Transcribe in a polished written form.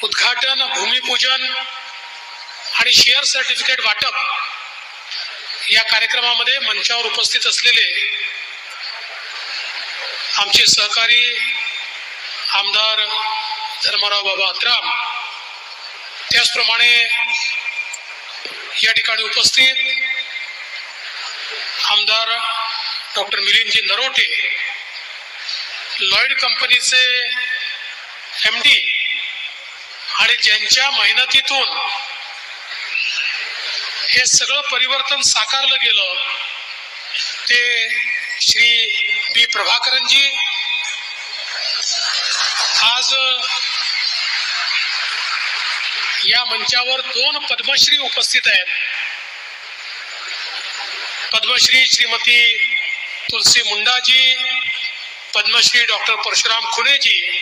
उद्घाटन, भूमिपूजन आणि शेअर सर्टिफिकेट वाटप या कार्यक्रमामध्ये मंचावर उपस्थित असलेले आमचे सहकारी आमदार धर्मराव बाबा अत्राम, त्याचप्रमाणे या ठिकाणी उपस्थित आमदार डॉक्टर मिलिंदजी नरोटे, लॉयड कंपनीचे MD आणि ज्यांच्या मेहनतीतून हे सगळं परिवर्तन साकारलं गेलं ते श्री बी प्रभाकरनजी आज या मंचावर 2 पद्मश्री उपस्थित आहेत. पद्मश्री श्रीमती तुलसी मुंडाजी, पद्मश्री डॉक्टर परशुराम खुनेजी